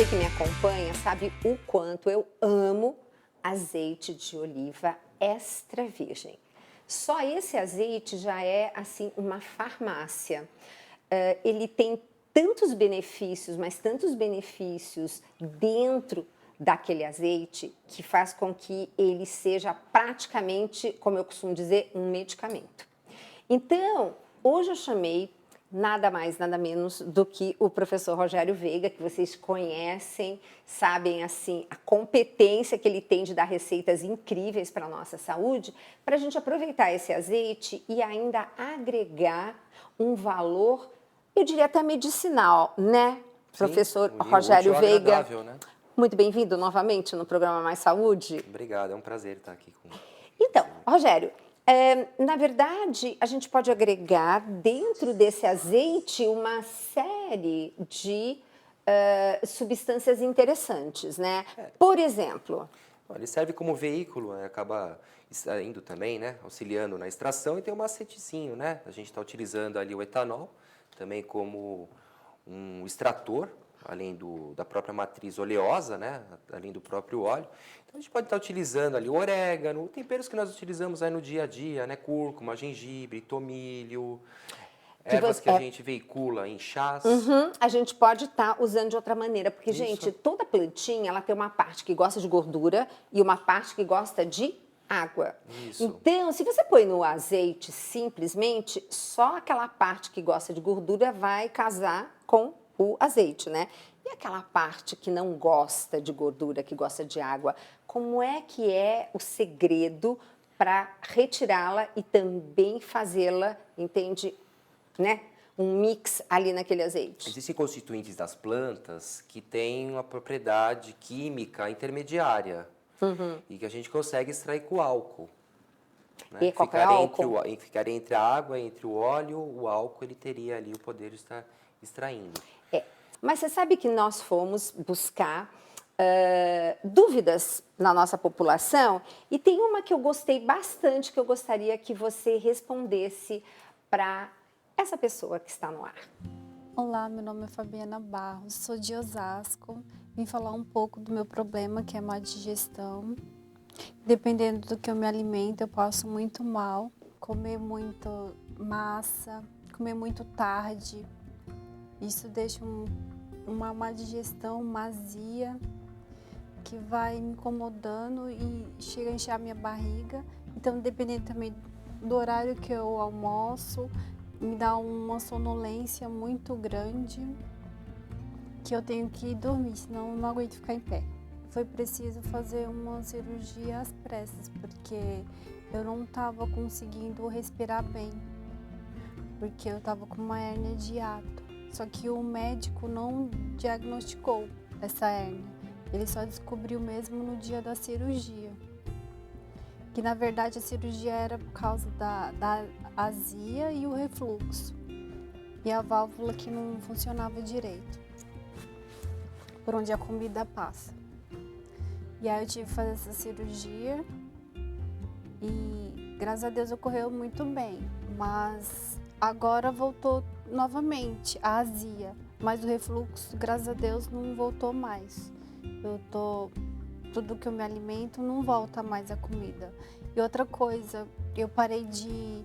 Você que me acompanha sabe o quanto eu amo azeite de oliva extra virgem. Só esse azeite já é assim uma farmácia. Ele tem tantos benefícios, mas tantos benefícios dentro daquele azeite que faz com que ele seja praticamente, como eu costumo dizer, um medicamento. Então, hoje eu chamei nada mais, nada menos do que o professor Rogério Veiga, que vocês conhecem, sabem assim a competência que ele tem de dar receitas incríveis para a nossa saúde, para a gente aproveitar esse azeite e ainda agregar um valor, eu diria até medicinal, né, professor Sim, Rogério útil, Veiga? agradável, né? Muito bem-vindo novamente no programa Mais Saúde. Obrigado, é um prazer estar aqui com Então, você. Rogério, na verdade, a gente pode agregar dentro desse azeite uma série de substâncias interessantes, né? Por exemplo, Olha, ele serve como veículo, acaba extraindo também, né? Auxiliando na extração e tem um macetezinho, né? A gente está utilizando ali o etanol também como um extrator, além da própria matriz oleosa, né? Além do próprio óleo. Então a gente pode estar utilizando ali o orégano, temperos que nós utilizamos aí no dia a dia, né? Cúrcuma, gengibre, tomilho, que ervas você, que a gente veicula em chás. a gente pode estar usando de outra maneira, porque, gente, Isso. toda plantinha ela tem uma parte que gosta de gordura e uma parte que gosta de água. Isso. Então, se você põe no azeite simplesmente, só aquela parte que gosta de gordura vai casar com o azeite, né? E aquela parte que não gosta de gordura, que gosta de água, como é que é o segredo para retirá-la e também fazê-la, entende, né? Um mix ali naquele azeite? Existem constituintes das plantas que têm uma propriedade química intermediária e que a gente consegue extrair com o álcool. Né? E qual que é o álcool? Ficaria entre a água, entre o óleo, o álcool ele teria ali o poder de estar extraindo. Mas você sabe que nós fomos buscar dúvidas na nossa população e tem uma que eu gostei bastante, que eu gostaria que você respondesse para essa pessoa que está no ar. Olá, meu nome é Fabiana Barros, sou de Osasco. Vim falar um pouco do meu problema, que é má digestão. Dependendo do que eu me alimento, eu passo muito mal. Comer muito massa, comer muito tarde. Isso deixa uma má digestão, uma azia, que vai me incomodando e chega a inchar minha barriga. Então, dependendo também do horário que eu almoço, me dá uma sonolência muito grande, que eu tenho que dormir, senão eu não aguento ficar em pé. Foi preciso fazer uma cirurgia às pressas, porque eu não estava conseguindo respirar bem, porque eu estava com uma hérnia de hiato. Só que o médico não diagnosticou essa hérnia, ele só descobriu mesmo no dia da cirurgia. Que na verdade a cirurgia era por causa da azia e o refluxo. E a válvula que não funcionava direito, por onde a comida passa. E aí eu tive que fazer essa cirurgia e graças a Deus ocorreu muito bem. Mas agora voltou novamente a azia, mas o refluxo, graças a Deus, não voltou mais. Tudo que eu me alimento não volta mais a comida. E outra coisa, eu parei de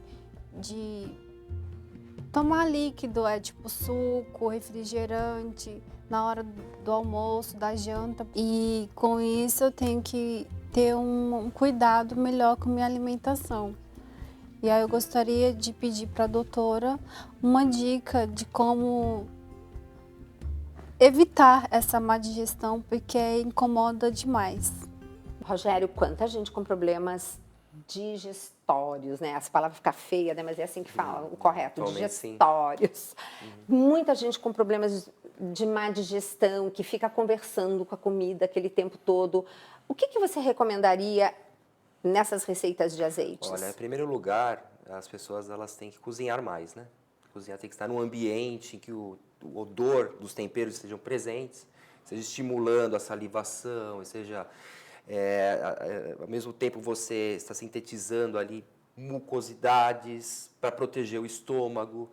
tomar líquido, tipo suco, refrigerante, na hora do almoço, da janta. E com isso eu tenho que ter um cuidado melhor com minha alimentação. E aí eu gostaria de pedir para a doutora uma dica de como evitar essa má digestão, porque incomoda demais. Rogério, quanta gente com problemas digestórios, né? Essa palavra fica feia, né? Mas é assim que fala, o correto, Atualmente, sim. digestórios. Muita gente com problemas de má digestão, que fica conversando com a comida aquele tempo todo. O que você recomendaria nessas receitas de azeites? Olha, em primeiro lugar, as pessoas elas têm que cozinhar mais, né? Cozinhar tem que estar num ambiente em que o odor dos temperos estejam presentes, seja estimulando a salivação, seja ao mesmo tempo você está sintetizando ali mucosidades para proteger o estômago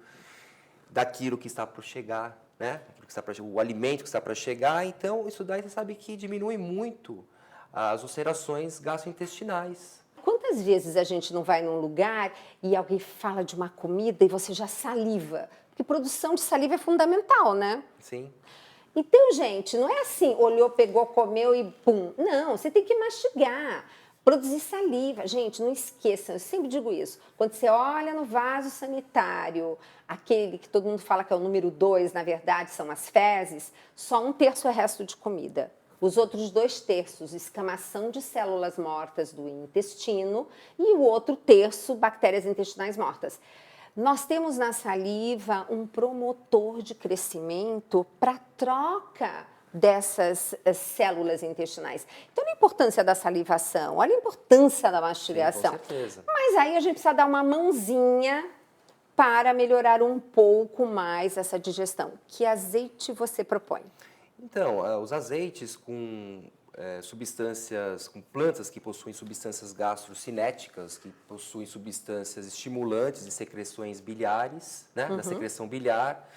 daquilo que está por chegar, né? Aquilo que o alimento que está para chegar. Então, isso daí você sabe que diminui muito as ulcerações gastrointestinais. Quantas vezes a gente não vai num lugar e alguém fala de uma comida e você já saliva? Porque produção de saliva é fundamental, né? Sim. Então, gente, não é assim, olhou, pegou, comeu e pum. Não, você tem que mastigar, produzir saliva. Gente, não esqueçam, eu sempre digo isso. Quando você olha no vaso sanitário, aquele que todo mundo fala que é o número 2, na verdade, são as fezes, só 1/3 é resto de comida. Os outros 2/3, escamação de células mortas do intestino e o outro terço, bactérias intestinais mortas. Nós temos na saliva um promotor de crescimento para troca dessas células intestinais. Então, olha a importância da salivação, olha a importância da mastigação. Sim, com certeza. Mas aí a gente precisa dar uma mãozinha para melhorar um pouco mais essa digestão. Que azeite você propõe? Então, os azeites com substâncias, com plantas que possuem substâncias gastrocinéticas, que possuem substâncias estimulantes de secreções biliares, né? Da secreção biliar,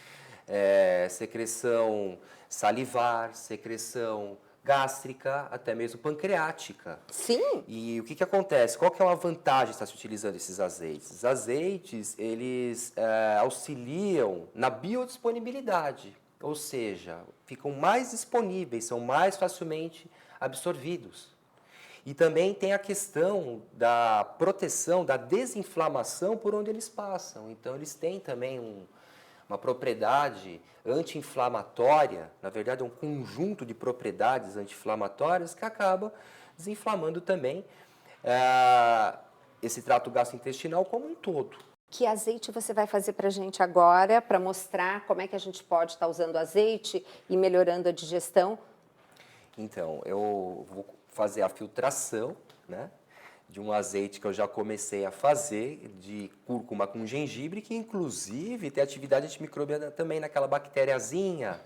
secreção salivar, secreção gástrica, até mesmo pancreática. Sim. E o que acontece? Qual que é uma vantagem de estar se utilizando esses azeites? Os azeites, eles auxiliam na biodisponibilidade, ou seja, ficam mais disponíveis, são mais facilmente absorvidos. E também tem a questão da proteção, da desinflamação por onde eles passam. Então, eles têm também uma propriedade anti-inflamatória, na verdade é um conjunto de propriedades anti-inflamatórias que acaba desinflamando também esse trato gastrointestinal como um todo. Que azeite você vai fazer para a gente agora, para mostrar como é que a gente pode estar usando azeite e melhorando a digestão? Então, eu vou fazer a filtração, né, de um azeite que eu já comecei a fazer, de cúrcuma com gengibre, que inclusive tem atividade antimicrobiana também naquela bactériazinha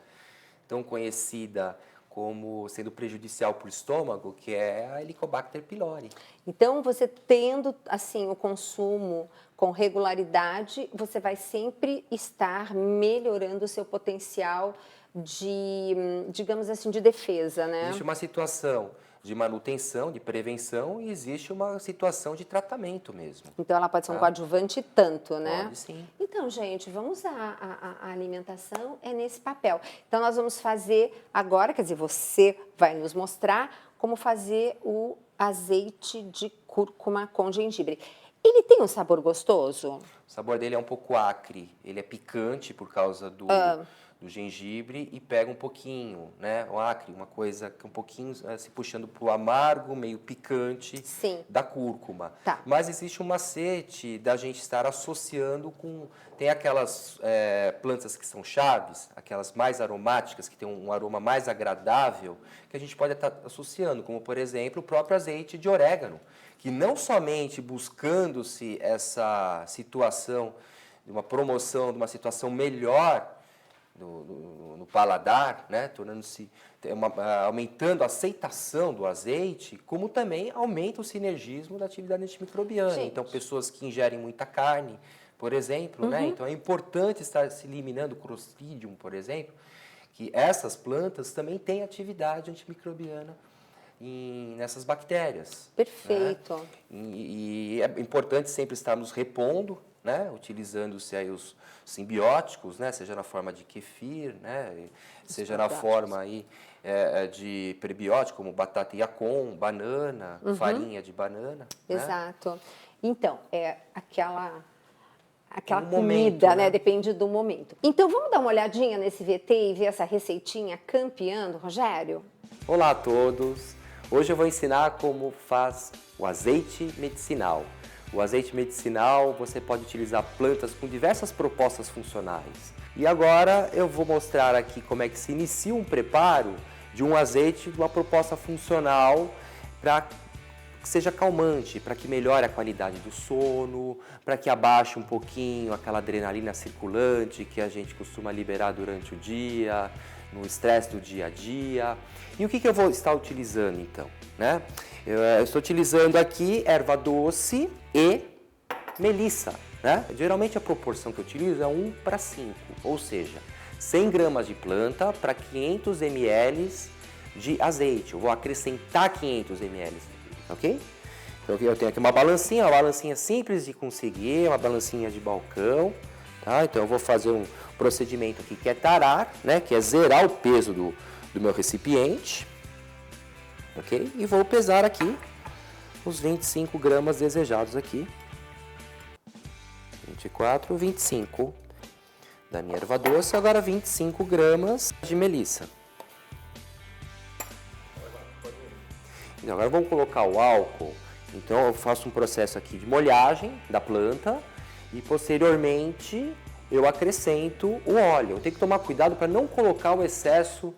tão conhecida como sendo prejudicial para o estômago, que é a Helicobacter pylori. Então, você tendo assim o consumo com regularidade, você vai sempre estar melhorando o seu potencial de, digamos assim, de defesa, né? Existe uma situação de manutenção, de prevenção, e existe uma situação de tratamento mesmo. Então, ela pode ser um coadjuvante tanto, né? Pode sim. Então, gente, vamos usar a alimentação nesse papel. Então, nós vamos fazer agora, quer dizer, você vai nos mostrar como fazer o azeite de cúrcuma com gengibre. Ele tem um sabor gostoso? O sabor dele é um pouco acre, ele é picante por causa do gengibre e pega um pouquinho, né? O acre, uma coisa que um pouquinho se puxando para o amargo, meio picante. Sim. Da cúrcuma. Tá. Mas existe um macete da gente estar associando com... Tem aquelas plantas que são chaves, aquelas mais aromáticas, que tem um aroma mais agradável, que a gente pode estar associando, como, por exemplo, o próprio azeite de orégano, que não somente buscando-se essa situação, de uma promoção, de uma situação melhor no paladar, né, tornando-se aumentando a aceitação do azeite, como também aumenta o sinergismo da atividade antimicrobiana. Gente. Então, pessoas que ingerem muita carne, por exemplo, né, então é importante estar se eliminando o Clostridium, por exemplo, que essas plantas também têm atividade antimicrobiana nessas bactérias. Perfeito. Né? E é importante sempre estar nos repondo, né, utilizando-se aí os simbióticos, né, seja na forma de kefir, né, seja na forma aí, de prebiótico, como batata yacon, banana, farinha de banana. Exato. Né? Então, é aquela Um comida, momento, né? né? Depende do momento. Então, vamos dar uma olhadinha nesse VT e ver essa receitinha campeando, Rogério? Olá a todos! Hoje eu vou ensinar como faz o azeite medicinal. O azeite medicinal, você pode utilizar plantas com diversas propostas funcionais. E agora eu vou mostrar aqui como é que se inicia um preparo de um azeite de uma proposta funcional para que seja calmante, para que melhore a qualidade do sono, para que abaixe um pouquinho aquela adrenalina circulante que a gente costuma liberar durante o dia, no estresse do dia a dia. E o que eu vou estar utilizando então? Né? Eu estou utilizando aqui erva doce e melissa. Né? Geralmente a proporção que eu utilizo é 1:5, ou seja, 100 gramas de planta para 500 ml de azeite. Eu vou acrescentar 500 ml, ok? Então eu tenho aqui uma balancinha simples de conseguir, uma balancinha de balcão, tá? Então eu vou fazer um procedimento aqui que é tarar, né? Que é zerar o peso do meu recipiente, ok? E vou pesar aqui os 25 gramas desejados aqui. 24, 25 da minha erva doce, agora 25 gramas de melissa. Então, agora vamos colocar o álcool. Então eu faço um processo aqui de molhagem da planta e posteriormente eu acrescento o óleo. Eu tenho que tomar cuidado para não colocar o excesso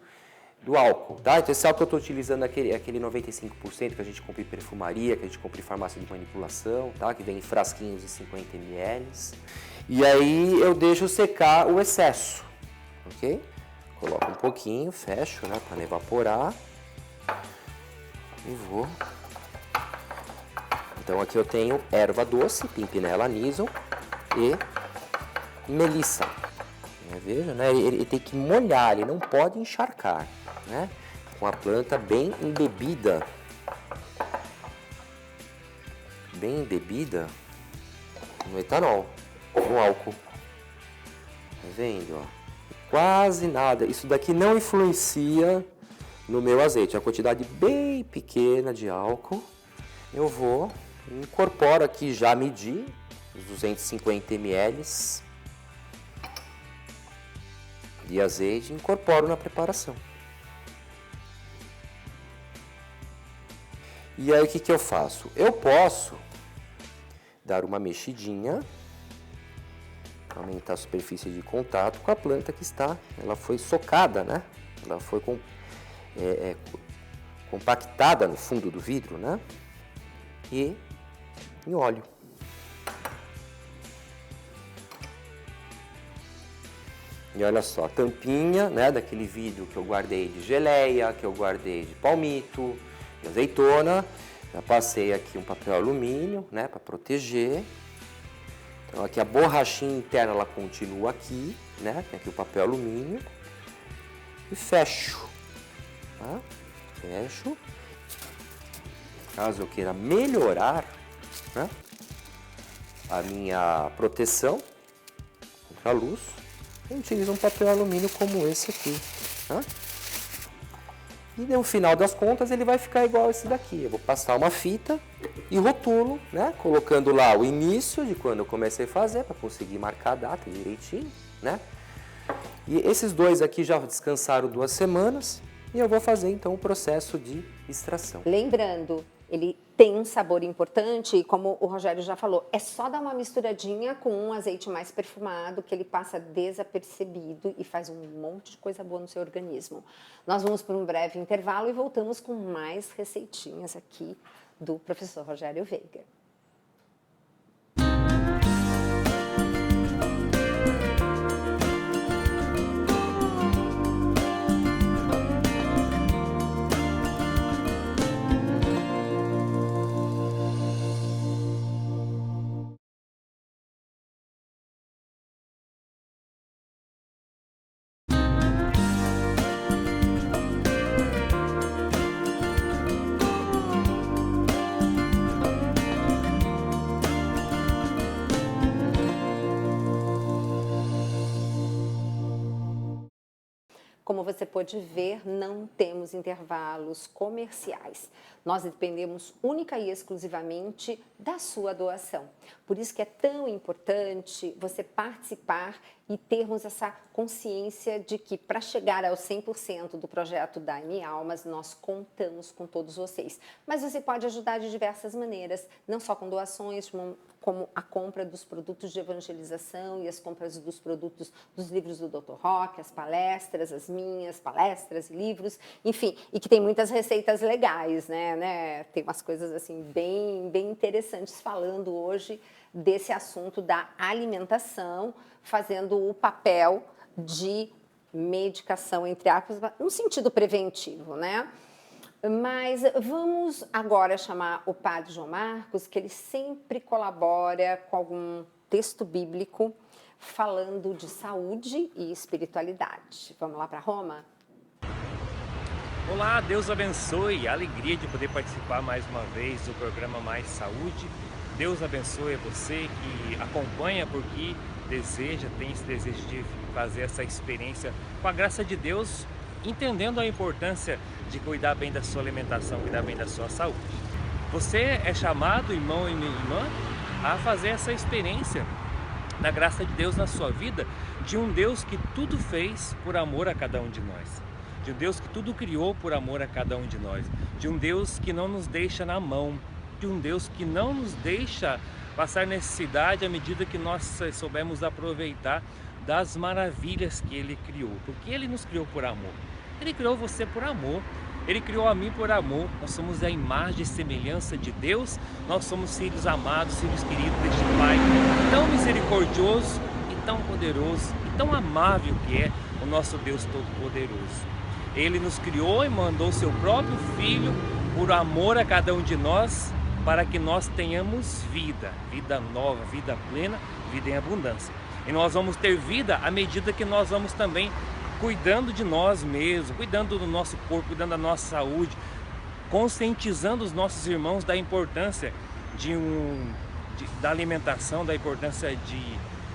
do álcool, tá? Então esse álcool que eu estou utilizando é aquele 95% que a gente compra em perfumaria, que a gente compra em farmácia de manipulação, tá? Que vem em frasquinhos de 50 ml. E aí eu deixo secar o excesso, ok? Coloco um pouquinho, fecho, né? Para não evaporar. E vou... Então aqui eu tenho erva doce, Pimpinella Nison e melissa. Veja, né? Ele tem que molhar, ele não pode encharcar, né? Com a planta bem embebida no etanol, no álcool. Tá vendo? Ó? Quase nada. Isso daqui não influencia no meu azeite. É uma quantidade bem pequena de álcool. Eu vou incorporo aqui, já medi os 250 ml de azeite e incorporo na preparação. E aí o que eu faço? Eu posso dar uma mexidinha, aumentar a superfície de contato com a planta que ela foi socada, né? Ela foi compactada no fundo do vidro, né? E em óleo. E olha só, a tampinha, né, daquele vidro que eu guardei de geleia, que eu guardei de palmito, de azeitona. Já passei aqui um papel alumínio, né, para proteger. Então aqui a borrachinha interna ela continua aqui, né? Tem aqui o papel alumínio. E fecho. Tá? Fecho. Caso eu queira melhorar, né, a minha proteção contra a luz, eu utilizo um papel alumínio como esse aqui. Tá? E no final das contas ele vai ficar igual esse daqui. Eu vou passar uma fita e rotulo, né, colocando lá o início de quando eu comecei a fazer, para conseguir marcar a data direitinho, né? E esses dois aqui já descansaram 2 semanas e eu vou fazer então o processo de extração. Lembrando, ele tem um sabor importante e, como o Rogério já falou, é só dar uma misturadinha com um azeite mais perfumado que ele passa desapercebido e faz um monte de coisa boa no seu organismo. Nós vamos para um breve intervalo e voltamos com mais receitinhas aqui do professor Rogério Veiga. Como você pode ver, não temos intervalos comerciais. Nós dependemos única e exclusivamente da sua doação. Por isso que é tão importante você participar e termos essa consciência de que para chegar aos 100% do projeto Dai-me Almas, nós contamos com todos vocês. Mas você pode ajudar de diversas maneiras, não só com doações, como a compra dos produtos de evangelização e as compras dos produtos dos livros do Dr. Roque, as palestras, as minhas palestras, livros, enfim, e que tem muitas receitas legais, né? Tem umas coisas assim bem interessantes falando hoje desse assunto da alimentação, fazendo o papel de medicação, entre aspas, no sentido preventivo, né? Mas vamos agora chamar o Padre João Marcos, que ele sempre colabora com algum texto bíblico, falando de saúde e espiritualidade. Vamos lá para Roma? Olá, Deus abençoe. Alegria de poder participar mais uma vez do programa Mais Saúde. Deus abençoe você que acompanha porque tem esse desejo de fazer essa experiência com a graça de Deus, entendendo a importância de cuidar bem da sua alimentação, cuidar bem da sua saúde. Você é chamado, irmão e minha irmã, a fazer essa experiência da graça de Deus na sua vida, de um Deus que tudo fez por amor a cada um de nós. De um Deus que tudo criou por amor a cada um de nós, de um Deus que não nos deixa na mão, de um Deus que não nos deixa passar necessidade à medida que nós soubermos aproveitar das maravilhas que Ele criou, porque Ele nos criou por amor. Ele criou você por amor, Ele criou a mim por amor. Nós somos a imagem e semelhança de Deus, nós somos filhos amados, filhos queridos deste Pai, tão misericordioso e tão poderoso e tão amável que é o nosso Deus Todo-Poderoso. Ele nos criou e mandou seu próprio Filho por amor a cada um de nós, para que nós tenhamos vida nova, vida plena, vida em abundância. E nós vamos ter vida à medida que nós vamos também cuidando de nós mesmos, cuidando do nosso corpo, cuidando da nossa saúde, conscientizando os nossos irmãos da importância da alimentação, da importância de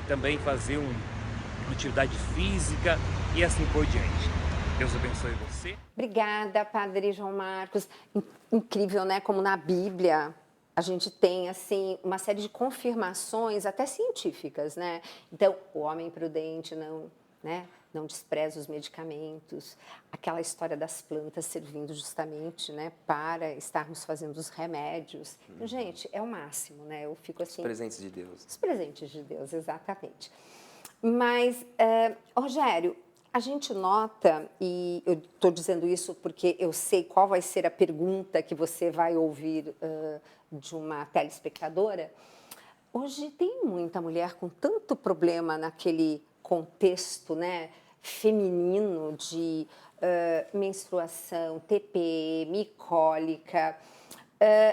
também fazer uma atividade física e assim por diante. Deus abençoe você. Obrigada, Padre João Marcos. Incrível, né? Como na Bíblia a gente tem assim uma série de confirmações, até científicas, né? Então, o homem prudente não despreza os medicamentos. Aquela história das plantas servindo justamente, né, para estarmos fazendo os remédios. Então, gente, é o máximo, né? Eu fico assim. Os presentes de Deus. Os presentes de Deus, exatamente. Mas, Rogério, a gente nota, e eu estou dizendo isso porque eu sei qual vai ser a pergunta que você vai ouvir de uma telespectadora. Hoje tem muita mulher com tanto problema naquele contexto, né, feminino de menstruação, TPM, cólica.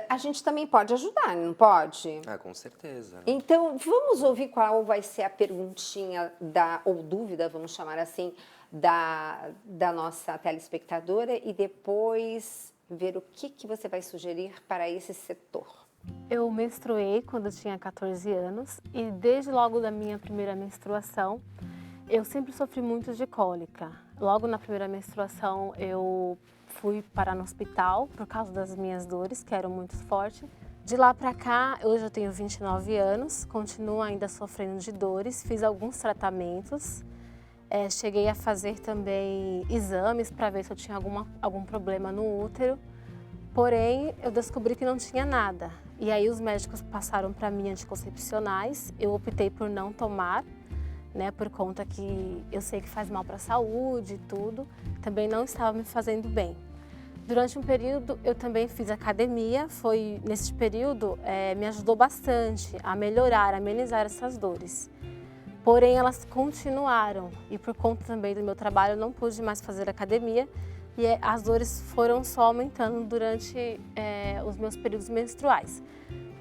A gente também pode ajudar, não pode? Ah, com certeza. Então, vamos ouvir qual vai ser a perguntinha ou dúvida, vamos chamar assim, da nossa telespectadora e depois ver o que você vai sugerir para esse setor. Eu menstruei quando eu tinha 14 anos e desde logo da minha primeira menstruação, eu sempre sofri muito de cólica. Logo na primeira menstruação, eu fui parar no hospital por causa das minhas dores, que eram muito fortes. De lá para cá, hoje eu tenho 29 anos, continuo ainda sofrendo de dores, fiz alguns tratamentos. Cheguei a fazer também exames para ver se eu tinha algum problema no útero. Porém, eu descobri que não tinha nada. E aí os médicos passaram para mim anticoncepcionais. Eu optei por não tomar, né, por conta que eu sei que faz mal para a saúde e tudo. Também não estava me fazendo bem. Durante um período, eu também fiz academia. Nesse período, me ajudou bastante a melhorar, a amenizar essas dores. Porém, elas continuaram. E por conta também do meu trabalho, eu não pude mais fazer academia. E as dores foram só aumentando durante os meus períodos menstruais.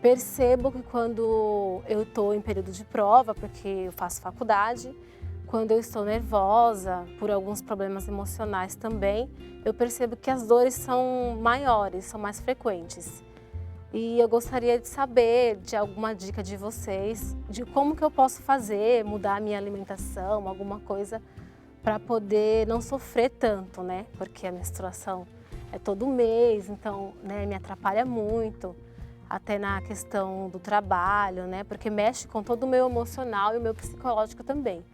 Percebo que quando eu estou em período de prova, porque eu faço faculdade, quando eu estou nervosa, por alguns problemas emocionais também, eu percebo que as dores são maiores, são mais frequentes. E eu gostaria de saber de alguma dica de vocês, de como que eu posso fazer, mudar a minha alimentação, alguma coisa para poder não sofrer tanto, né? Porque a menstruação é todo mês, então, né, me atrapalha muito, até na questão do trabalho, né? Porque mexe com todo o meu emocional e o meu psicológico também.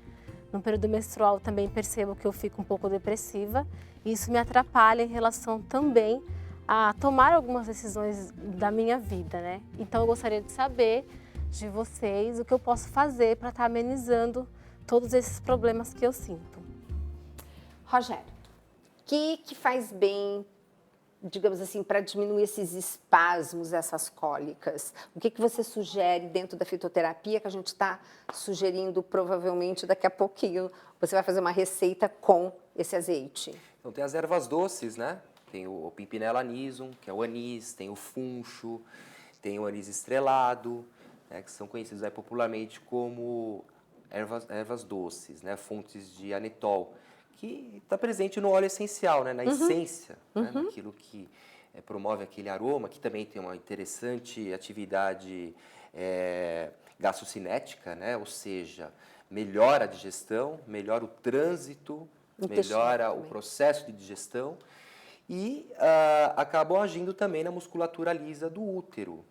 No período menstrual também percebo que eu fico um pouco depressiva e isso me atrapalha em relação também a tomar algumas decisões da minha vida, né? Então eu gostaria de saber de vocês o que eu posso fazer para estar amenizando todos esses problemas que eu sinto. Rogério, o que faz bem, digamos assim, para diminuir esses espasmos, essas cólicas? O que você sugere dentro da fitoterapia que a gente está sugerindo provavelmente daqui a pouquinho? Você vai fazer uma receita com esse azeite. Então tem as ervas doces, né? Tem o Pimpinella anisum, que é o anis, tem o funcho, tem o anis estrelado, né, que são conhecidos popularmente como ervas doces, né? Fontes de anetol, que está presente no óleo essencial, né? Na essência, né? Naquilo que promove aquele aroma, que também tem uma interessante atividade gastrocinética, né? Ou seja, melhora a digestão, melhora o trânsito, melhora o processo de digestão e acabam agindo também na musculatura lisa do útero,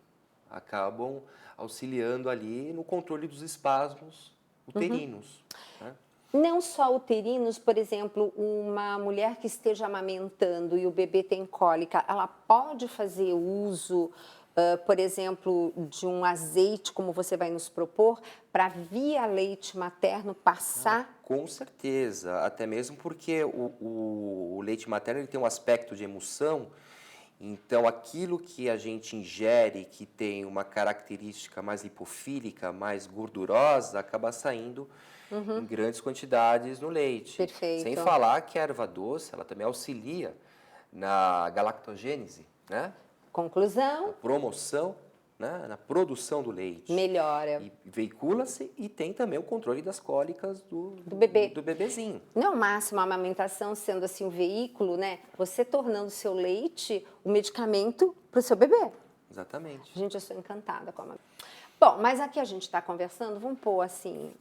acabam auxiliando ali no controle dos espasmos uterinos. Né? Não só uterinos, por exemplo, uma mulher que esteja amamentando e o bebê tem cólica, ela pode fazer uso, por exemplo, de um azeite, como você vai nos propor, para via leite materno passar? Com certeza, até mesmo porque o leite materno ele tem um aspecto de emulsão, então aquilo que a gente ingere que tem uma característica mais lipofílica, mais gordurosa, acaba saindo em grandes quantidades no leite. Perfeito. Sem falar que a erva doce, ela também auxilia na galactogênese, né? Conclusão? Na promoção, né? Na produção do leite. Melhora. E veicula-se e tem também o controle das cólicas do bebê. Do bebezinho. Não, máximo a amamentação sendo assim o veículo, né? Você tornando o seu leite o medicamento para o seu bebê. Exatamente. Gente, eu sou encantada com a amamentação. Bom, mas aqui a gente está conversando, vamos pôr assim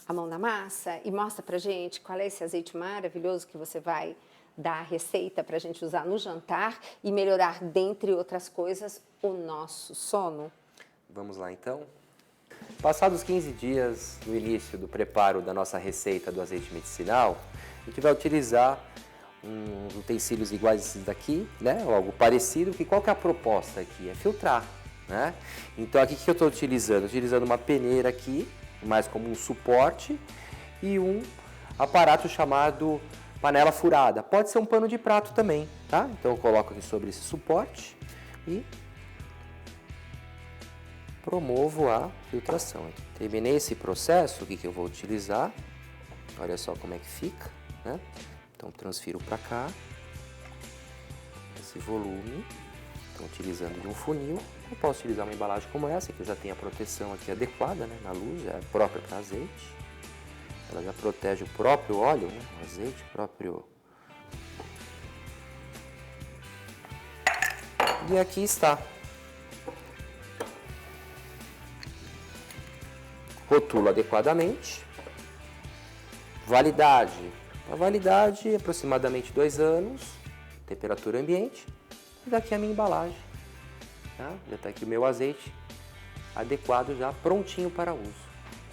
a mão na massa e mostra pra gente qual é esse azeite maravilhoso que você vai dar a receita para a gente usar no jantar e melhorar, dentre outras coisas, o nosso sono. Vamos lá, então. Passados 15 dias do início do preparo da nossa receita do azeite medicinal, a gente vai utilizar uns utensílios iguais a esses daqui, né? Ou algo parecido, que qual que é a proposta aqui? É filtrar, né? Então, aqui o que eu estou utilizando? Utilizando uma peneira aqui, mais como um suporte, e um aparato chamado panela furada. Pode ser um pano de prato também, tá? Então eu coloco aqui sobre esse suporte e promovo a filtração. Terminei esse processo, o que eu vou utilizar? Olha só como é que fica, né? Então transfiro para cá esse volume. Então utilizando de um funil, eu posso utilizar uma embalagem como essa, que já tem a proteção aqui adequada, né? Na luz, é própria para azeite. Ela já protege o próprio óleo, né? O azeite próprio. E aqui está. Rotulo adequadamente. Validade. A validade é aproximadamente 2 anos. Temperatura ambiente. E daqui a minha embalagem. Tá? Já está aqui o meu azeite adequado, já prontinho para uso.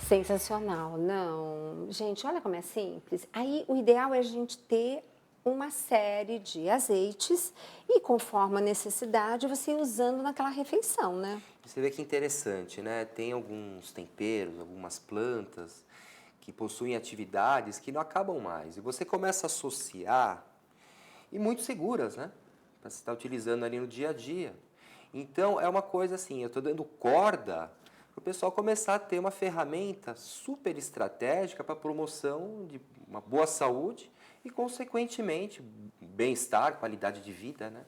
Sensacional, não. Gente, olha como é simples. Aí o ideal é a gente ter uma série de azeites e conforme a necessidade você ir usando naquela refeição, né? Você vê que interessante, né? Tem alguns temperos, algumas plantas que possuem atividades que não acabam mais. E você começa a associar, e muito seguras, né? Para você estar utilizando ali no dia a dia. Então, é uma coisa assim, eu estou dando corda para o pessoal começar a ter uma ferramenta super estratégica para a promoção de uma boa saúde e, consequentemente, bem-estar, qualidade de vida, né?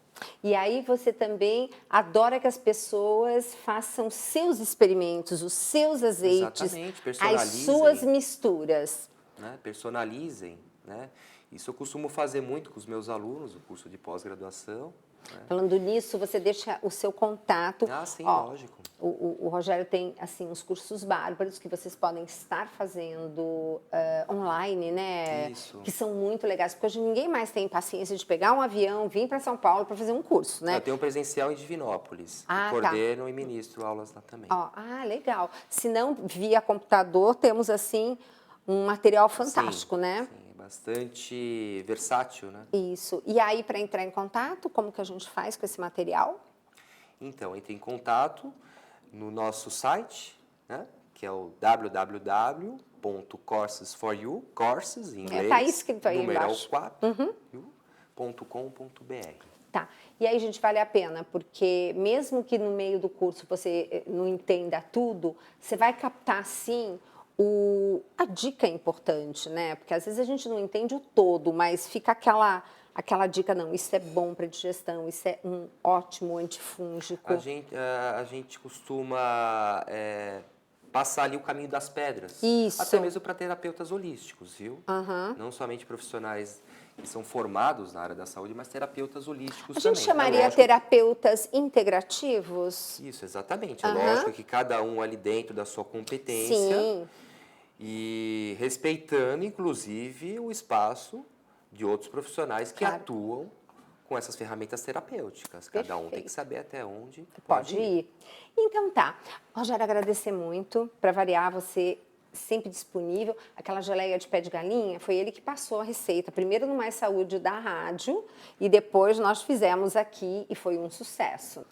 E aí você também adora que as pessoas façam seus experimentos, os seus azeites, Exatamente, as personalizem. suas misturas. Né? Personalizem, né? Isso eu costumo fazer muito com os meus alunos, o curso de pós-graduação. Né? Falando nisso, você deixa o seu contato. Ah, sim, Ó, lógico. O Rogério tem assim uns cursos bárbaros que vocês podem estar fazendo online, né? Isso. Que são muito legais, porque hoje ninguém mais tem paciência de pegar um avião, vir para São Paulo para fazer um curso, né? Eu tenho um presencial em Divinópolis. Ah, eu tá. coordeno e ministro aulas lá também. Ó, legal. Se não, via computador, temos assim um material fantástico, Sim, né? sim, é bastante versátil, né? Isso. E aí, para entrar em contato, como que a gente faz com esse material? Então, entre em contato no nosso site, né? Que é o www.coursesforyou, courses em inglês, tá escrito aí numeral embaixo. 4, .com.br. Tá. E aí, gente, vale a pena, porque mesmo que no meio do curso você não entenda tudo, você vai captar, sim, a dica importante, né? Porque às vezes a gente não entende o todo, mas fica aquela dica, não, isso é bom para digestão, isso é um ótimo antifúngico. A gente costuma passar ali o caminho das pedras. Isso. Até mesmo para terapeutas holísticos, viu? Aham. Não somente profissionais que são formados na área da saúde, mas terapeutas holísticos A também. gente né? chamaria Lógico- terapeutas integrativos? Isso, exatamente. É Aham. lógico que cada um ali dentro da sua competência Sim. e respeitando, inclusive, o espaço de outros profissionais que Claro. atuam com essas ferramentas terapêuticas. Cada um tem Perfeito. que saber até onde Pode ir. Então tá. Rogério, agradecer muito. Para variar, você sempre disponível. Aquela geleia de pé de galinha, foi ele que passou a receita. Primeiro no Mais Saúde da rádio e depois nós fizemos aqui e foi um sucesso.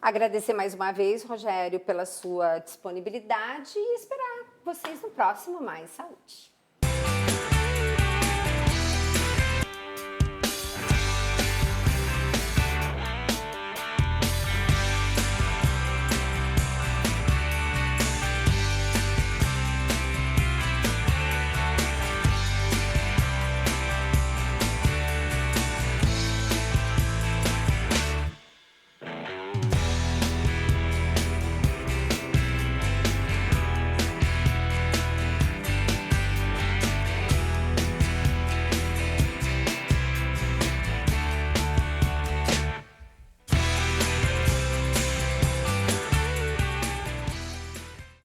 Agradecer mais uma vez, Rogério, pela sua disponibilidade e esperar vocês no próximo Mais Saúde.